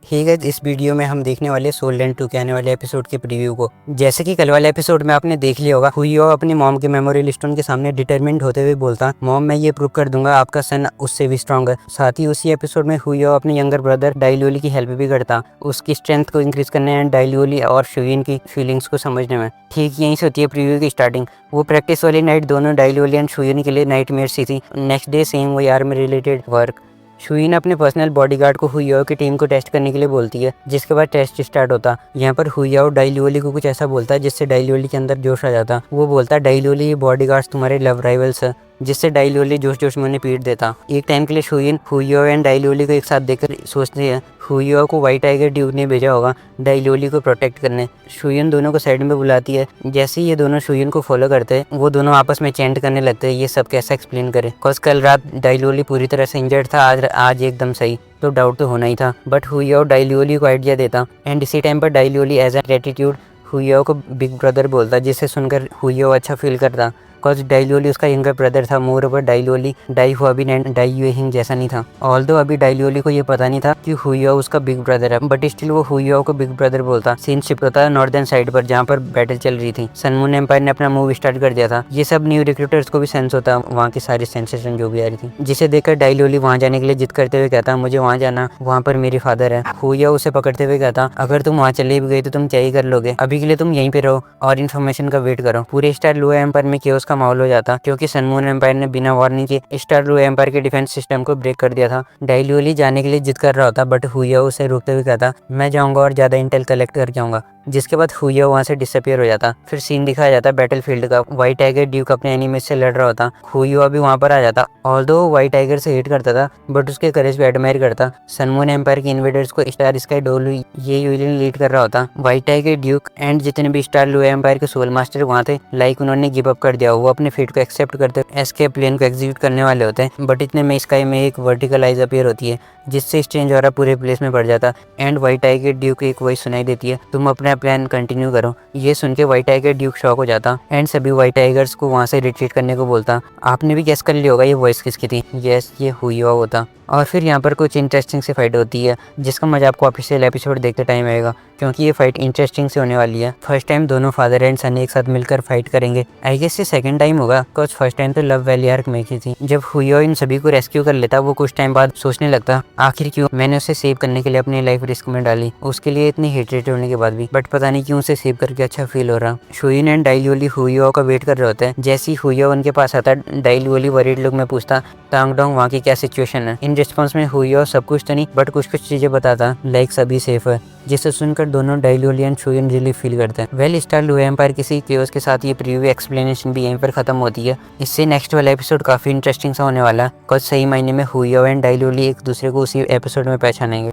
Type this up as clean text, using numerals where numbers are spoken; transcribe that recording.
ठीक है, इस वीडियो में हम देखने वाले सोल लैंड 2 के आने वाले एपिसोड के प्रीव्यू को। जैसे कि कल वाले एपिसोड में आपने देख लिया होगा, हुईयो अपनी मॉम के मेमोरियल स्टोन के सामने डिटरमिन्ड होते हुए बोलता, मॉम मैं ये प्रूव कर दूंगा आपका सन उससे भी स्ट्रांग है। साथ ही उसी एपिसोड में हुईयो अपने यंगर ब्रदर डाइल्यूली की हेल्प भी करता, उसकी स्ट्रेंथ को इंक्रीज करने एंड डाइल्यूली और शुइन की फीलिंग्स को समझने में। ठीक यहीं से होती है प्रीव्यू की स्टार्टिंग। वो प्रैक्टिस वाली नाइट दोनों डाइल्यूली एंड शुइन के लिए नाइटमेयर सी थी। नेक्स्ट डे सेम वही आर्मी रिलेटेड वर्क। शुइन अपने पर्सनल बॉडीगार्ड को हुईयो की टीम को टेस्ट करने के लिए बोलती है, जिसके बाद टेस्ट स्टार्ट होता। यहाँ पर हुईयो डाइल्यूली को कुछ ऐसा बोलता है जिससे डाइल्यूली के अंदर जोश आ जाता। वो बोलता, डाइल्यूली ये बॉडीगार्ड्स तुम्हारे लव राइवल्स है, जिससे डाइल्यूली जोश जोश में उन्हें पीट देता। एक टाइम के लिए शुइन हुईयो एंड डाइल्यूली को एक साथ देखकर सोचती है हुईयो को व्हाइट टाइगर ड्यूक ने भेजा होगा डाइल्यूली को प्रोटेक्ट करने। शुइन दोनों को साइड में बुलाती है। जैसे ही ये दोनों शुइन को फॉलो करते हैं, वो दोनों आपस में चैंट करने लगते हैं। ये सब कैसा एक्सप्लेन करे, बिकॉज कल रात डाइल्यूली पूरी तरह से इंजर्ड था, आज एकदम सही, तो डाउट तो होना ही था। बट हुईयो डाइल्यूली को आइडिया देता एंड इसी टाइम पर डाइल्यूली एज ए ग्रेटिट्यूड हुईयो को बिग ब्रदर बोलता, जिसे सुनकर हुईयो अच्छा फील करता। बिकॉज डाइल्यूली उसका यंगर ब्रदर था। मोर ओवर डाइल्यूली डाई हुआ भी डाई यूहिंग जैसा नहीं था। ऑल्दो अभी डाइल्यूली को ये पता नहीं था कि हुईयो उसका बिग ब्रदर है, बट स्टिल वो हुईयो को बिग ब्रदर बोलता। सीन शिफ्ट होता है नॉर्दर्न साइड पर, जहाँ पर बैटल चल रही थी। सन मून एम्पायर ने अपना मूव स्टार्ट कर दिया था। ये सब न्यू रिक्रूटर्स को भी सेंस होता, वहाँ की सारी सेंसेशन जो भी आ रही थी, जिसे देखकर डाइल्यूली वहाँ जाने के लिए जिद करते हुए कहता, मुझे वहाँ जाना, वहाँ पर मेरे फादर है। हुईयो उसे पकड़ते हुए कहता, अगर तुम वहाँ चले भी गई तो तुम क्या ही कर लोगे, अभी के लिए तुम यहीं पे रहो और इन्फॉर्मेशन का वेट करो। पूरे स्टार लो एम्पायर में केओस का माहौल हो जाता, क्योंकि सन मून एम्पायर ने बिना वार्निंग के स्टार लो एम्पायर के डिफेंस सिस्टम को ब्रेक कर दिया था। डाइल्यूली जाने के लिए जिद कर रहा होता, बट हुईयो उसे रोकते हुए कहता, मैं जाऊंगा और ज्यादा इंटेल कलेक्ट करके आऊंगा। जिसके बाद हुईयो वहाँ से डिसअपियर हो जाता। फिर सीन दिखाया जाता बैटल फील्ड का। व्हाइट टाइगर ड्यूक अपने एनिमी से लड़ रहा होता। हुईयो अभी वहाँ पर आ जाता। ऑल्दो व्हाइट टाइगर से हेट करता था, बट उसके करेज भी एडमायर करता। सन मून एम्पायर के इन्वेडर्स को स्टार स्काई डोलू ये यूलियन लीड कर रहा होता। व्हाइट टाइगर ड्यूक एंड जितने भी स्टार लो एम्पायर के सोल मास्टर वहाँ थे, लाइक उन्होंने गिव अप कर दिया। वो अपने फेट को एक्सेप्ट करते एस्केप प्लेन को एग्जीक्यूट करने वाले होते हैं, बट इतने में स्काई में एक वर्टिकल आइज अपीयर होती है, जिससे स्ट्रेंज ऑरा पूरे प्लेस में बढ़ जाता। एंड व्हाइट टाइगर ड्यूक एक वॉइस सुनाई देती है, तुम अपना प्लान कंटिन्यू करो। ये सुन के व्हाइट टाइगर ड्यूक शॉक हो जाता एंड सभी व्हाइट टाइगर्स को वहाँ से रिट्रीट करने को बोलता। आपने भी गेस कर लिया होगा ये वॉइस किसकी थी। यस, ये हुईयो होता। और फिर यहाँ पर कुछ इंटरेस्टिंग से फाइट होती है, जिसका मजा आपको ऑफिशियल एपिसोड देखते टाइम आएगा, क्योंकि ये फाइट इंटरेस्टिंग से होने वाली है। फर्स्ट टाइम दोनों फादर एंड सन एक साथ मिलकर फाइट करेंगे। आई गेस ये सेकंड टाइम होगा, बिकॉज फर्स्ट टाइम तो लव वैली आर्क में की थी। जब हुईयो इन सभी को रेस्क्यू कर लेता, वो कुछ टाइम बाद सोचने लगता, आखिर क्यों मैंने उसे सेव करने के लिए अपनी लाइफ रिस्क में डाली, उसके लिए इतनी हेट्रेट होने के बाद भी, बट पता नहीं क्यों उसे सेव करके अच्छा फील हो रहा। शुइन एंड डाइल्यूली हुईयो का वेट कर रहे होते हैं। जैसे ही हुईयो उनके पास आता, डाइल्यूली वरीड लुक में पूछता, तांगडोंग वहाँ की क्या सिचुएशन है। इन रिस्पॉन्स में हुईयो सब कुछ तो नहीं, बट कुछ कुछ चीजें बताता, लाइक सभी सेफ है, जिसे सुनकर दोनों डाइल्यूली एंड शुइन रिलीफ फील करते हैं। वेल, स्टार लो एम्पायर किसी केओस के साथ ये प्रीव्यू एक्सप्लेनेशन भी यहीं पर खत्म होती है। इससे नेक्स्ट वाला एपिसोड काफी इंटरेस्टिंग सा होने वाला है, कुछ सही मायने में हुईयो एंड डाइल्यूली एक दूसरे को उसी एपिसोड में पहचानेंगे।